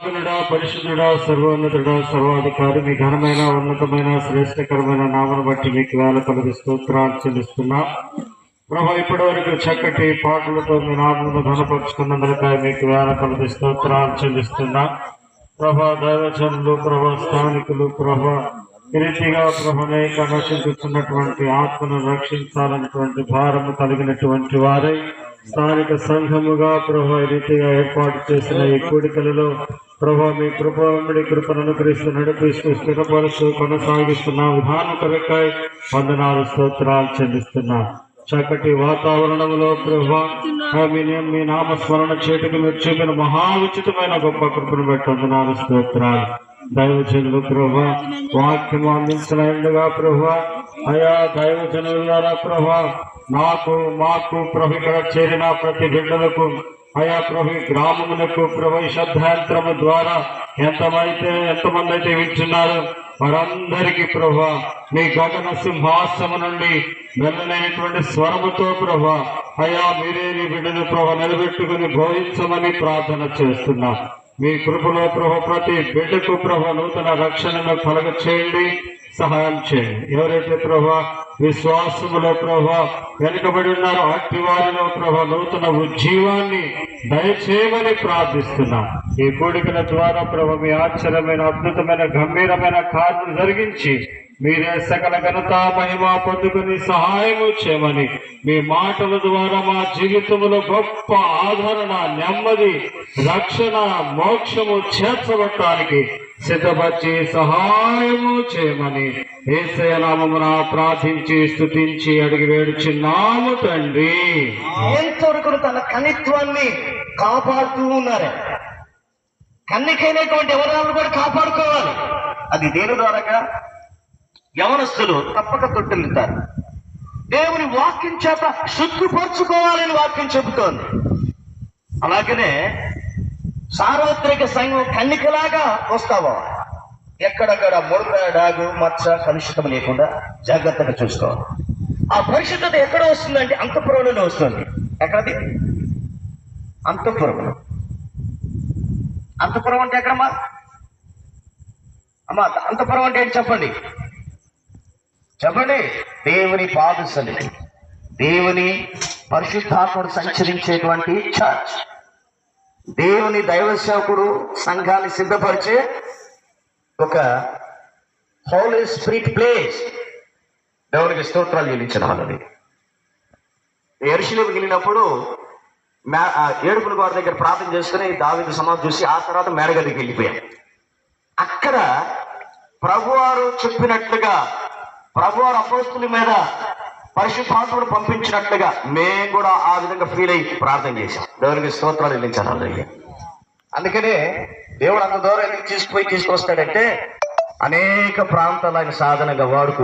పరిశుద్ధుడా, సర్వోన్నతుడా, సర్వాధికారి, మీ ఘనమైన ఉన్నతమైన శ్రేష్టకరమైన నామను బట్టి మీకు వేల కొలది స్తోత్రాలు చెల్లిస్తున్నా. ప్రభా, ఇప్పటి వరకు చక్కటి పాటలతో మీ నామను ఘనపరుచుకున్నందుకై మీకు వేల కొలది స్తోత్రాలు చెల్లిస్తున్నా. ప్రభా, దైవజనులు, ప్రభా, స్థానికులు, ప్రభా, ఈ రీతిగా ప్రభనేక నశించుతున్నటువంటి ఆత్మను రక్షించాలన్నటువంటి భారము కలిగినటువంటి వారై స్థానిక సంఘముగా ప్రభా ఈ రీతిగా ఏర్పాటు చేసిన ఈ కూడికలలో ప్రభా మీ కృపడి కృపను అనుగ్రహిస్తూ నడిపిస్తూ స్థిరపరుస్తూ కొనసాగిస్తున్న విధానం కొరకై వందనాలు స్తోత్రాలు చెల్లిస్తున్నా. చక్కటి వాతావరణంలో ప్రభా మీ నామస్మరణ చేతికి మీరు చూపిన మహా ఉచితమైన గొప్ప కృపను బట్టి వందనాలు స్తోత్రాలు. దైవజనులు ప్రభా వాక్యము అందించలేండుగా ప్రభా అయా దైవజనుల ద్వారా ప్రభా మాకు ప్రభు ఇక్కడ చేరిన ప్రతి బిడ్డలకు అయా ప్రభు గ్రామములకు ప్రభు శబ్దాంతరము ద్వారా ఎంతమంది అయితే వింటున్నారు వారందరికీ ప్రభా మీ గగన సింహాసము నుండి వెళ్ళలేనటువంటి స్వరముతో ప్రభా అయా మీరే నీ బిడ్డను ప్రభా నిలబెట్టుకుని బోధించమని ప్రార్థన చేస్తున్నా. మీ కృపలో ప్రభు ప్రతి బిడ్డకు ప్రభు నూతన రక్షణను కలగ చేయండి, సహాయం చేయండి. ఎవరైతే ప్రభా విశ్వాసములో ప్రభా వెనుకబడి ఉన్నారో అట్టి వారిలో ప్రభా నూతన ఉజ్జీవాన్ని దయచేయమని ప్రార్థిస్తున్నా. ఈ కోడికల ద్వారా ప్రభు మీ ఆశ్చర్యమైన అద్భుతమైన గంభీరమైన కార్యం జరిగించి మీరే సకల ఘనత మహిమ పొందుకుని సహాయము చేయమని మీ మాటల ద్వారా మా జీవితంలో గొప్ప ఆదరణ, నెమ్మది, రక్షణ, మోక్షము చేర్చబట్టడానికి సిద్ధపరిచి సహాయము చేయమని యేసయ్య నామమున ప్రార్థించి స్తుతించి అడిగి వేడుచున్నాము తండ్రి. ఎంతవరకు తన కన్నిత్వాన్ని కాపాడుతూ ఉన్నారు. కన్నికైనటువంటి ఎవరాలను కూడా కాపాడుకోవాలి. అది దేని ద్వారాగా? యవనస్తులు తప్పక తొట్టిల్లుతారు. దేవుని వాక్యం చేత శుద్ధిపరచుకోవాలని వాక్యం చెబుతోంది. అలాగనే సార్వత్రిక సంఘం కన్నికలాగా వస్తావా ఎక్కడక్కడ ముడత, డాగు, మచ్చ, కలుషితం లేకుండా జాగ్రత్తగా చూసుకోవాలి. ఆ పరిశుద్ధత ఎక్కడ వస్తుందంటే అంతఃపురంలోనే వస్తుంది. ఎక్కడది? అంతఃపురం. అంతఃపురం అంటే ఎక్కడమ్మా? అమ్మా అంతఃపురం అంటే ఏంటి చెప్పండి? దేవుని పాద సన్నిధి, దేవుని పరిశుద్ధాత్ముడు సంచరించేటువంటి చర్చ్, దేవుని దైవ సేవకుడు సంఘాన్ని సిద్ధపరిచే ఒక హోలీ స్పిరిట్ ప్లేస్. దేవునికి స్తోత్రాలు చెల్లించడం అన్నది. యెరూషలేముకు వెళ్ళినప్పుడు ఏడుపుల వారి దగ్గర ప్రార్థన చేసుకుని దావీదు సమాధి చూసి ఆ తర్వాత మేడగదికి వెళ్ళిపోయాం. అక్కడ ప్రభువారు చెప్పినట్లుగా ప్రభువారు అపోస్తుల మీద పరిశుద్ధాత్ముడు పంపించినట్లుగా మేము కూడా ఆ విధంగా ఫీల్ అయ్యి ప్రార్థన చేశాం. దేవునికి స్తోత్రాలు చెల్లించాలి. అందుకనే దేవుడు అంత దూరం ఎందుకు తీసుకొస్తాడంటే అనేక ప్రాంతాలను సాధనగా వాడుకు